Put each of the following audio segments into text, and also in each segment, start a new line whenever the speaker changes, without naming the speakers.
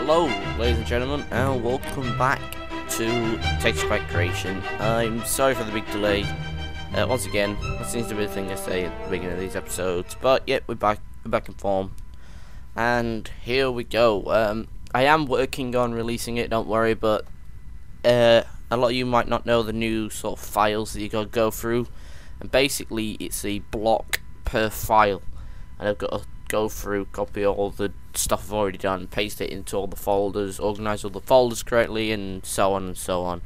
Hello, ladies and gentlemen, and welcome back to HershyCo Creation. I'm sorry for the big delay. Once again, that seems to be the thing I say at the beginning of these episodes. But yeah, we're back in form, and here we go. I am working on releasing it. Don't worry, but a lot of you might not know the new sort of files that you gotta go through, and basically it's a block per file, and I've got to go through, copy all the stuff I've already done, paste it into all the folders, organize all the folders correctly, and so on and so on.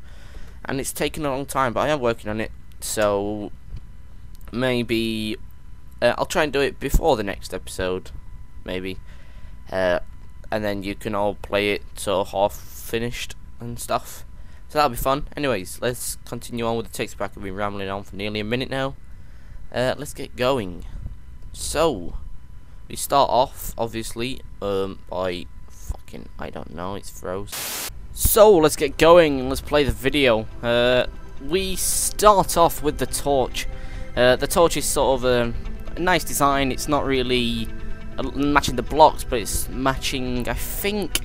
And it's taken a long time, but I am working on it, so maybe I'll try and do it before the next episode, maybe, and then you can all play it sort of half finished and stuff, so that'll be fun. Anyways, let's continue on with the text pack. I've been rambling on for nearly a minute now. Let's get going. So we start off, obviously, by I don't know, it's froze. So, let's get going and let's play the video. We start off with the torch. The torch is sort of a nice design. It's not really matching the blocks, but it's matching, I think,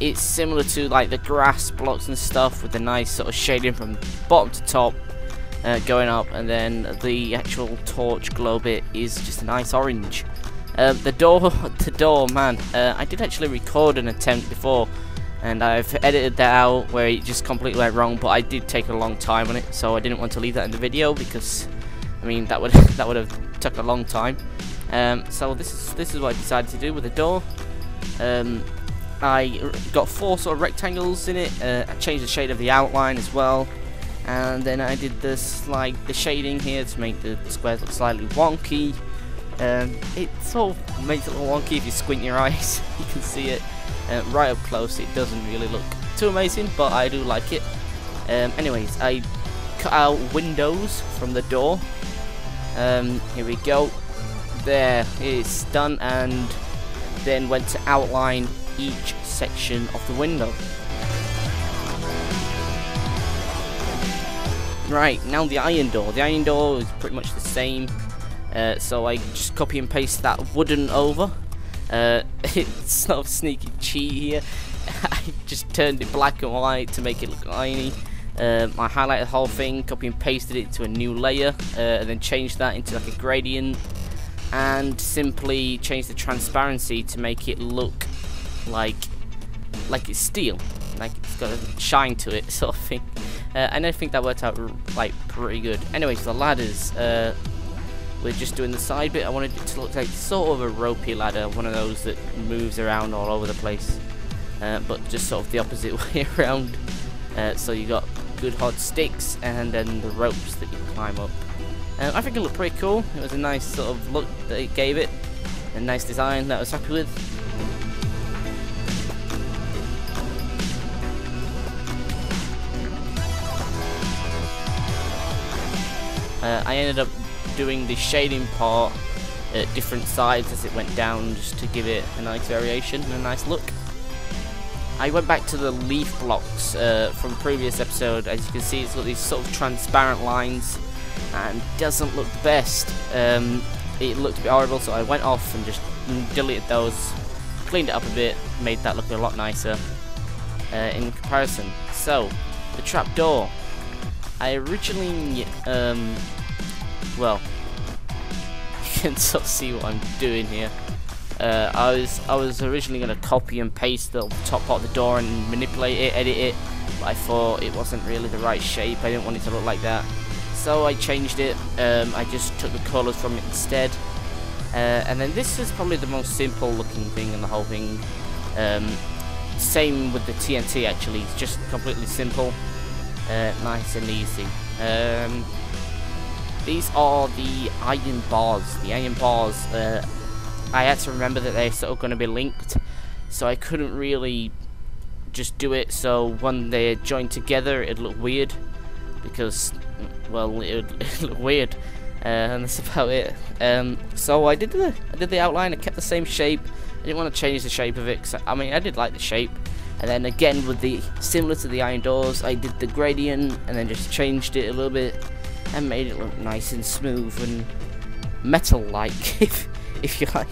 it's similar to like the grass blocks and stuff, with the nice sort of shading from bottom to top, going up, and then the actual torch glow bit is just a nice orange. The door, man, I did actually record an attempt before, and I've edited that out where it just completely went wrong, but I did take a long time on it, so I didn't want to leave that in the video because, I mean, that would have took a long time. So this is what I decided to do with the door. I got 4 sort of rectangles in it. I changed the shade of the outline as well, and then I did the shading here to make the squares look slightly wonky. It sort of makes it look wonky if you squint your eyes. You can see it right up close. It doesn't really look too amazing, but I do like it. Anyways, I cut out windows from the door. Here we go. There, it's done, and then went to outline each section of the window. Right, now the iron door. The iron door is pretty much the same. So I just copy and paste that wooden over. It's sort of sneaky cheat here. I just turned it black and white to make it look irony. I highlighted the whole thing, copy and pasted it to a new layer, and then changed that into like a gradient, and simply changed the transparency to make it look like it's steel, like it's got a shine to it, sort of thing. And I think that worked out like pretty good. Anyways, the ladders. We're just doing the side bit. I wanted it to look like sort of a ropey ladder, one of those that moves around all over the place, but just sort of the opposite way around. So you got good hard sticks and then the ropes that you climb up. I think it looked pretty cool. It was a nice sort of look that it gave it, a nice design that I was happy with. I ended up doing the shading part at different sides as it went down, just to give it a nice variation and a nice look. I went back to the leaf blocks from previous episode. As you can see, it's got these sort of transparent lines and doesn't look the best. It looked a bit horrible, so I went off and just deleted those, cleaned it up a bit, made that look a lot nicer in comparison. So the trapdoor, I originally well, you can sort of see what I'm doing here. I was originally going to copy and paste the top part of the door and manipulate it, edit it, but I thought it wasn't really the right shape. I didn't want it to look like that, so I changed it. I just took the colours from it instead, and then this is probably the most simple looking thing in the whole thing. Same with the TNT, actually. It's just completely simple, nice and easy. These are the iron bars. The iron bars, I had to remember that they're sort of going to be linked, so I couldn't really just do it so when they're joined together it'd look weird, because, well, it'd look weird, and that's about it. So I did the outline. I kept the same shape. I didn't want to change the shape of it, cause I mean, I did like the shape. And then again, with the similar to the iron doors, I did the gradient and then just changed it a little bit and made it look nice and smooth and metal-like, if you like.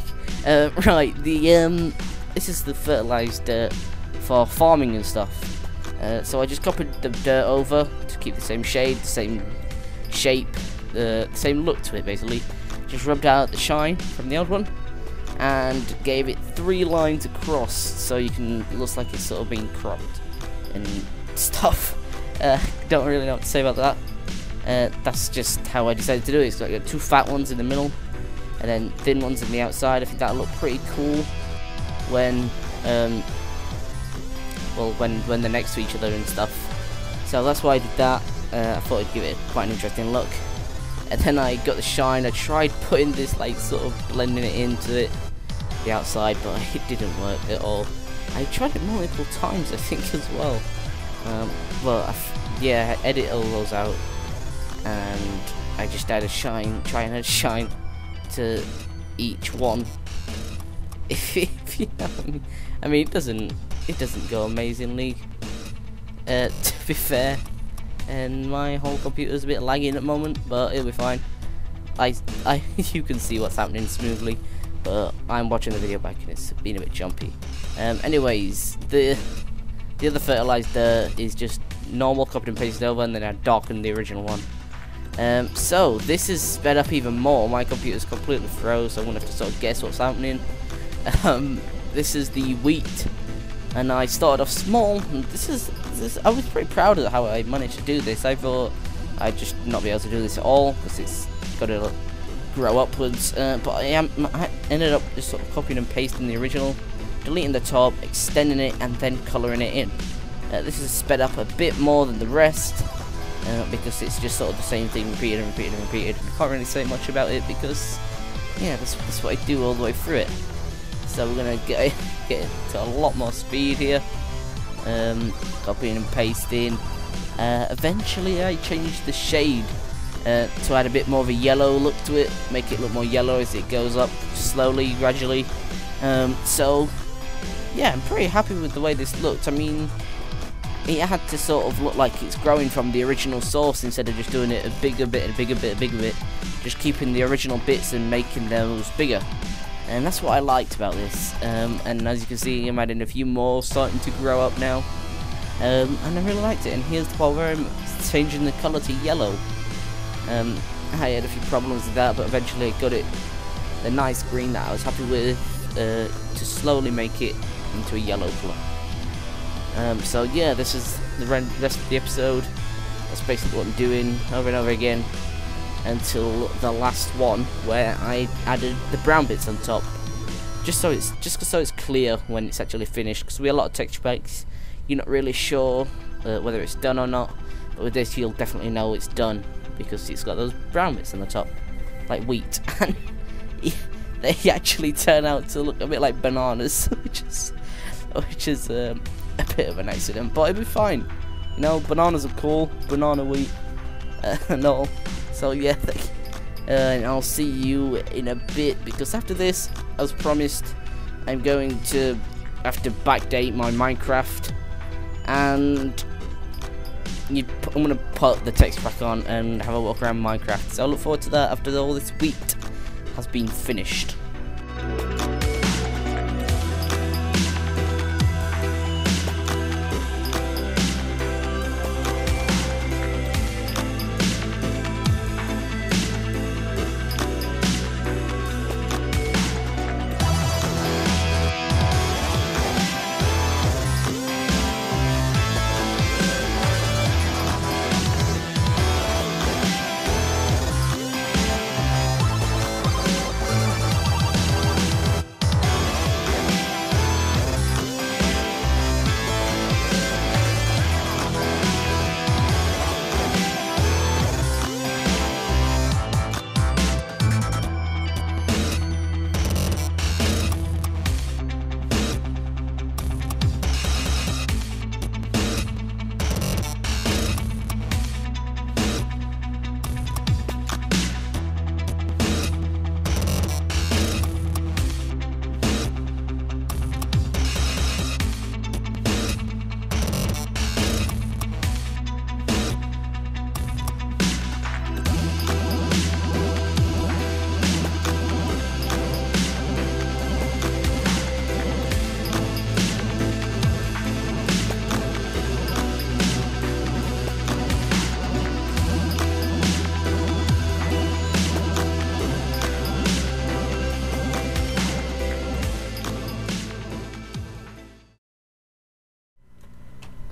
Right, this is the fertilized for farming and stuff. So I just copied the dirt over to keep the same shade, the same shape, the same look to it basically. Just rubbed out the shine from the old one and gave it 3 lines across, so it looks like it's sort of being cropped and stuff. Don't really know what to say about that. That's just how I decided to do it. It's got 2 fat ones in the middle and then thin ones on the outside. I think that'll look pretty cool when when they're next to each other and stuff. So that's why I did that. I thought I'd give it quite an interesting look. And then I got the shine. I tried putting this, like, sort of blending it into the outside, but it didn't work at all. I tried it multiple times, I think, as well. Yeah, I edit all those out, and I just added shine, try and add shine to each one. If you know what I mean. I mean, it doesn't go amazingly, to be fair, and my whole computer's a bit lagging at the moment, but it'll be fine. You can see what's happening smoothly, but I'm watching the video back and it's been a bit jumpy. Anyways, the other fertilized dirt is just normal copied and pasted over, and then I darkened the original one. So this is sped up even more. My computer's completely froze, so I'm gonna have to sort of guess what's happening. This is the wheat, and I started off small. And I was pretty proud of how I managed to do this. I thought I'd just not be able to do this at all because it's got to grow upwards. But I ended up just sort of copying and pasting the original, deleting the top, extending it, and then colouring it in. This is sped up a bit more than the rest because it's just sort of the same thing repeated and repeated and repeated. I can't really say much about it because, yeah, that's what I do all the way through it. So we're gonna get to a lot more speed here. Copying and pasting. Eventually I changed the shade to add a bit more of a yellow look to it, make it look more yellow as it goes up slowly, gradually. So yeah, I'm pretty happy with the way this looked. I mean, it had to sort of look like it's growing from the original source instead of just doing it a bigger bit, just keeping the original bits and making those bigger. And that's what I liked about this. And as you can see, I'm adding a few more starting to grow up now. And I really liked it. And here's the part where I'm changing the colour to yellow. I had a few problems with that, but eventually I got it a nice green that I was happy with, to slowly make it into a yellow colour. So yeah, this is the rest of the episode. That's basically what I'm doing over and over again until the last one where I added the brown bits on top, just so it's clear when it's actually finished. Because with a lot of texture packs, you're not really sure whether it's done or not, but with this you'll definitely know it's done because it's got those brown bits on the top, like wheat, and they actually turn out to look a bit like bananas, which is a bit of an accident, but it'll be fine. You know, bananas are cool, banana wheat, and all. So yeah, and I'll see you in a bit, because after this, as promised, I'm going to have to backdate my Minecraft, and I'm going to put the text back on and have a walk around Minecraft. So I look forward to that after all this wheat has been finished.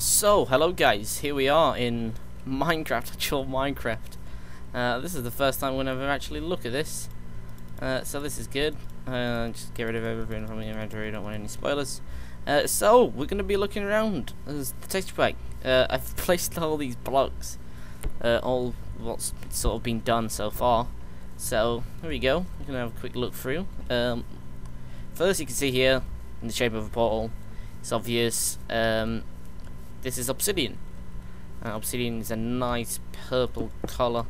So, hello guys, here we are in Minecraft, actual Minecraft. This is the first time we'll ever actually look at this. So this is good. Just get rid of everything from the inventory, don't want any spoilers. So, we're going to be looking around as the texture pack. I've placed all these blocks, all what's sort of been done so far. So, here we go, we're going to have a quick look through. First you can see here, in the shape of a portal, it's obvious, this is obsidian. Obsidian is a nice purple colour,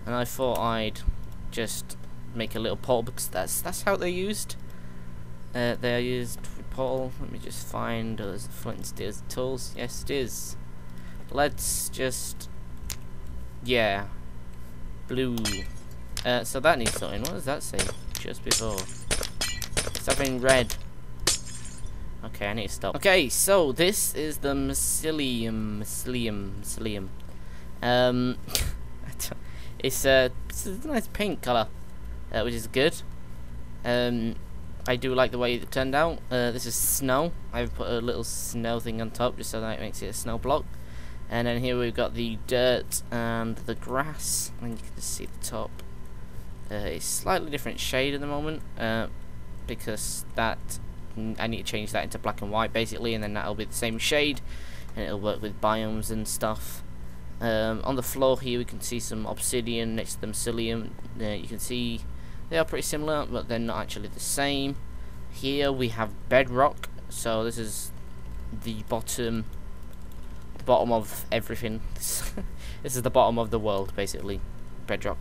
and I thought I'd just make a little portal because that's how they're used. They are used for portal. Let me just find those flint and steel tools. Yes, it is. Let's just, yeah, blue. So that needs something. What does that say? Just before something red. Okay, I need to stop. Okay, so this is the mycelium. It's a nice pink color, which is good. I do like the way it turned out. This is snow. I've put a little snow thing on top just so that it makes it a snow block. And then here we've got the dirt and the grass, and you can just see the top. It's slightly different shade at the moment, because that I need to change that into black and white basically, and then that'll be the same shade, and it'll work with biomes and stuff. On the floor here we can see some obsidian next to the mycelium. You can see they are pretty similar, but they're not actually the same. Here we have bedrock, so this is the bottom of everything. This is the bottom of the world basically, bedrock.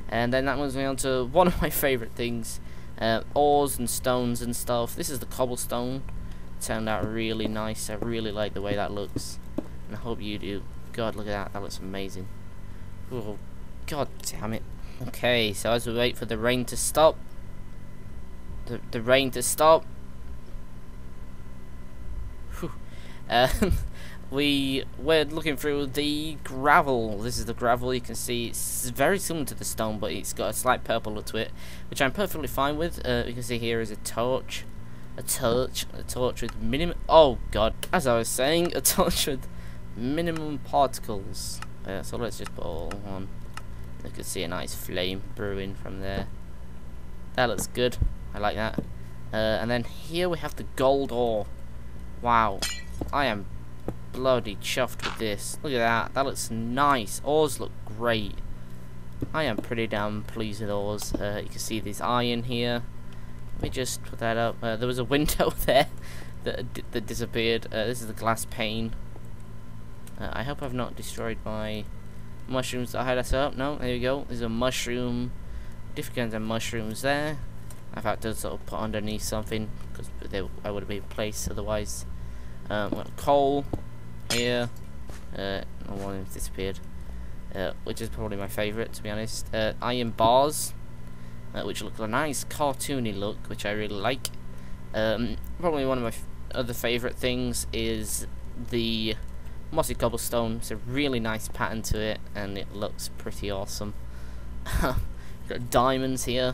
And then that moves me on to one of my favourite things, ores and stones and stuff. This is the cobblestone. It turned out really nice. I really like the way that looks, and I hope you do. God, look at that. That looks amazing. Oh, God damn it. Okay, so as we wait for the rain to stop, the rain to stop. Whew. We're looking through the gravel. This is the gravel. You can see it's very similar to the stone, but it's got a slight purple look to it, which I'm perfectly fine with. You can see here is a torch with minimum. Oh God! As I was saying, a torch with minimum particles. So let's just put all on. You can see a nice flame brewing from there. That looks good. I like that. And then here we have the gold ore. Wow, I am bloody chuffed with this. Look at that. That looks nice. Ores look great. I am pretty damn pleased with ores. You can see this iron here. Let me just put that up. There was a window there that disappeared. This is the glass pane. I hope I've not destroyed my mushrooms that I had set up. No, there you go. There's a mushroom. Different kinds of mushrooms there. I've had to sort of put underneath something because I would have been placed otherwise. Coal here. One of them disappeared. Which is probably my favourite, to be honest. Iron bars, which look a nice cartoony look, which I really like. Probably one of my other favourite things is the mossy cobblestone. It's a really nice pattern to it, and it looks pretty awesome. Got diamonds here.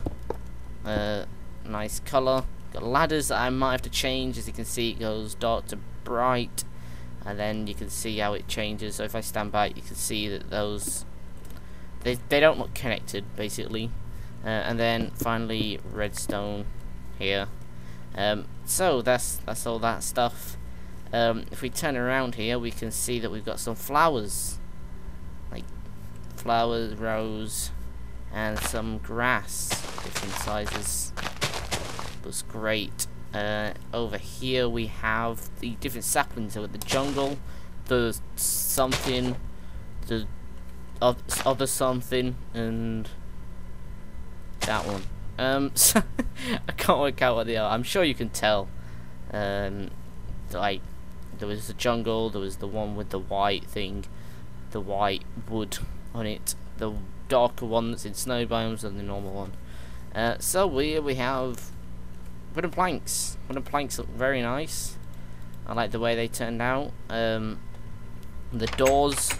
Nice colour. Got ladders that I might have to change. As you can see, it goes dark to bright, and then you can see how it changes. So if I stand by it, you can see that those they don't look connected basically. And then finally redstone here. So that's all that stuff. If we turn around here, we can see that we've got some flowers, like flowers, rose, and some grass, different sizes. Looks great. Over here we have the different saplings. So with the jungle, the something, the other something, and that one. So I can't work out what they are. I'm sure you can tell. Like, there was the jungle, there was the one with the white thing, the white wood on it, the darker one that's in snow biomes, and the normal one. So we have wooden planks. Wooden planks look very nice. I like the way they turned out. The doors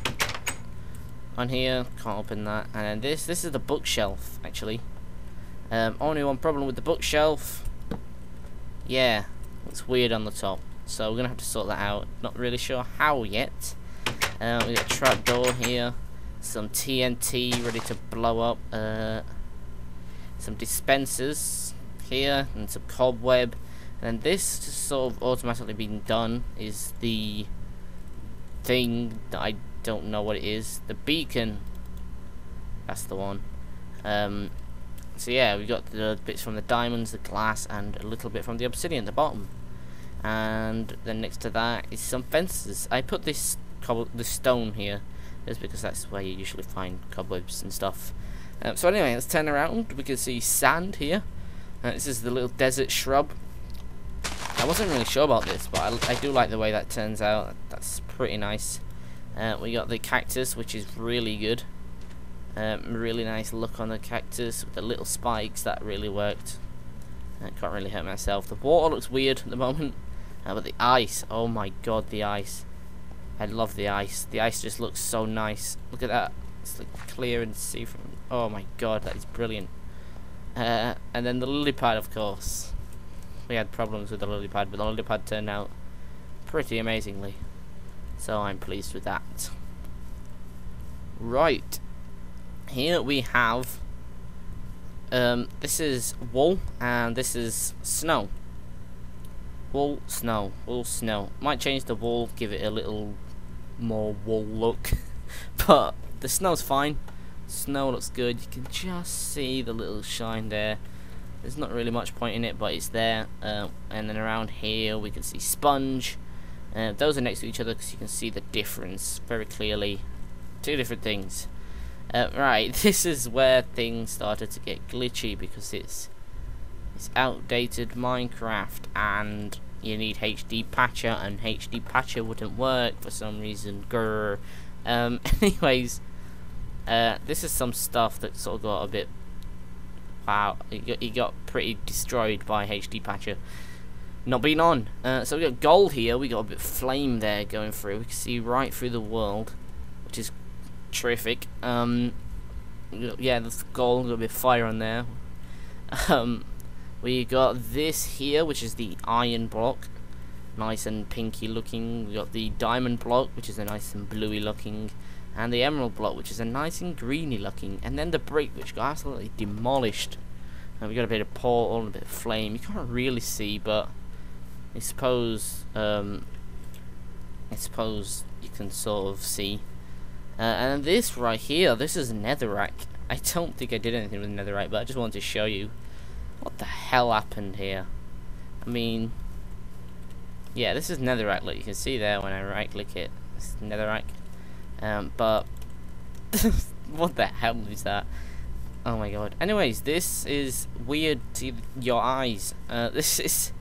on here, can't open that. And this is the bookshelf actually. Only one problem with the bookshelf. Yeah, it's weird on the top. so we're gonna have to sort that out. Not really sure how yet. We got a trapdoor here, some TNT ready to blow up, some dispensers here, and some cobweb. And this just sort of automatically being done is the thing that I don't know what it is. The beacon. That's the one. So yeah, we got the bits from the diamonds, the glass, and a little bit from the obsidian at the bottom. And then next to that is some fences. I put this stone here just because that's where you usually find cobwebs and stuff. So anyway, let's turn around. We can see sand here. This is the little desert shrub. I wasn't really sure about this, but I do like the way that turns out. That's pretty nice. We got the cactus, which is really good. Really nice look on the cactus with the little spikes. That really worked. Can't really hurt myself. The water looks weird at the moment, but the ice, oh my god, the ice. I love the ice. The ice just looks so nice. Look at that. It's like clear and see from. Oh my god, that is brilliant. And then the lily pad, of course. We had problems with the lily pad, but the lily pad turned out pretty amazingly. So I'm pleased with that. Right. Here we have this is wool and this is snow. Wool, snow, wool, snow. Might change the wool, give it a little more wool look. But the snow's fine. Snow looks good. You can just see the little shine there. There's not really much point in it, but it's there. And then around here we can see sponge. Those are next to each other because you can see the difference very clearly. Two different things. Right, this is where things started to get glitchy because it's outdated Minecraft and you need HD patcher, and HD patcher wouldn't work for some reason. Grr. Anyways, this is some stuff that sort of got a bit. Wow, it got pretty destroyed by HD patcher not being on. So we got gold here. We got a bit of flame there going through. We can see right through the world, which is terrific. Yeah, there's gold. Got a bit of fire on there. We got this here, which is the iron block, nice and pinky looking. We got the diamond block, which is a nice and bluey looking, and the emerald block, which is a nice and greeny looking, and then the brick, which got absolutely demolished. And we got a bit of portal and a bit of flame. You can't really see, but I suppose you can sort of see. And this right here, this is netherrack. I don't think I did anything with netherrack, but I just wanted to show you what the hell happened here. I mean, yeah, this is netherrack. Look, you can see there when I right click it. It's netherrack. But what the hell is that? Oh my god. Anyways, this is weird to your eyes. This is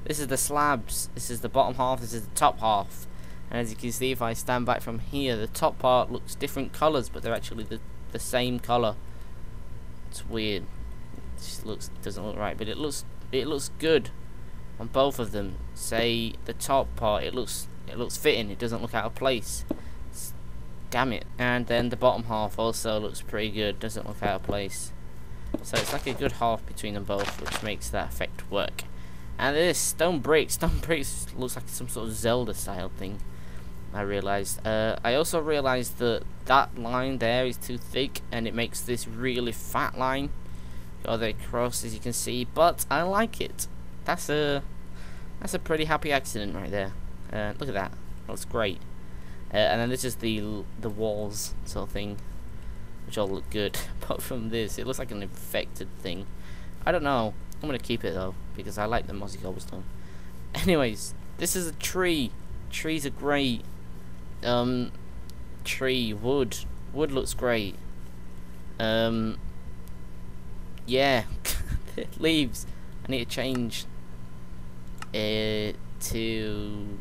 the slabs. This is the bottom half. This is the top half. And as you can see, if I stand back from here, the top part looks different colours, but they're actually the same colour. It's weird. It just doesn't look right, but it looks good on both of them. Say the top part, it looks fitting. It doesn't look out of place. Damn it. And then the bottom half also looks pretty good. Doesn't look out of place. So it's like a good half between them both, which makes that effect work. And this stone bricks. Stone bricks looks like some sort of Zelda style thing. I realized. I also realized that that line there is too thick, and it makes this really fat line go there across, as you can see. But I like it. That's a pretty happy accident right there. Look at that. Looks great. And then this is the walls sort of thing, which all look good. Apart from this, it looks like an infected thing. I don't know. I'm gonna keep it though because I like the mossy cobblestone. Anyways, this is a tree. Trees are great. Tree, wood looks great. Yeah, leaves. I need to change it to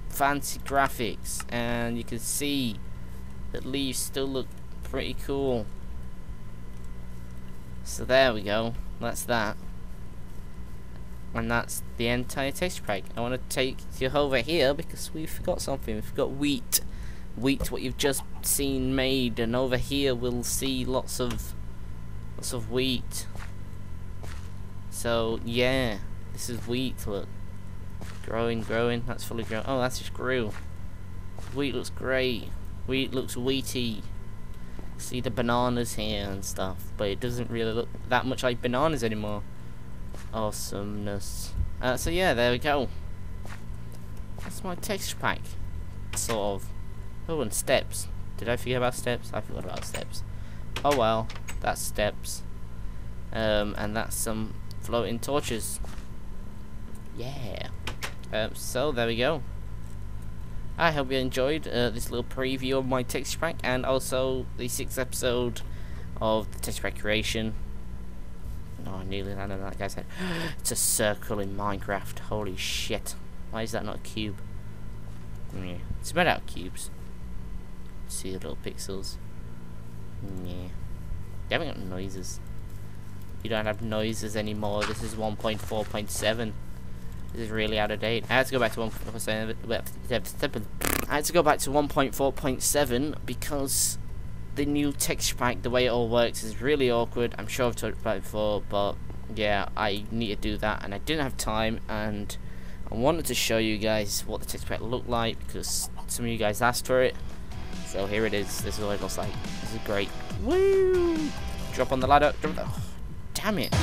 fancy graphics, and you can see that leaves still look pretty cool. So there we go. That's that. And that's the entire texture pack. I want to take you over here because we forgot something. We forgot wheat. Wheat, what you've just seen made, and over here we'll see lots of wheat. So yeah, this is wheat. Look, Growing, growing. That's fully grown. Oh, that's just grew. Wheat looks great. Wheat looks wheaty. See the bananas here and stuff, but it doesn't really look that much like bananas anymore. Awesomeness. So yeah, there we go. That's my texture pack. Sort of. Oh, and steps. Did I forget about steps? I forgot about steps. Oh well, that's steps. And that's some floating torches. Yeah. So there we go. I hope you enjoyed this little preview of my texture pack, and also the 6th episode of the texture pack creation. Oh, I nearly landed on that guy's head. It's a circle in Minecraft. Holy shit. Why is that not a cube? Yeah. It's made out of cubes. See the little pixels. Yeah. You haven't got noises. You don't have noises anymore. This is 1.4.7. This is really out of date. I had to go back to 1.4.7 because the new texture pack, the way it all works, is really awkward. I'm sure I've talked about it before, but yeah, I need to do that, and I didn't have time, and I wanted to show you guys what the texture pack looked like because some of you guys asked for it. So here it is. This is what it looks like. This is great. Woo! Drop on the ladder. Drop the. Oh, damn it.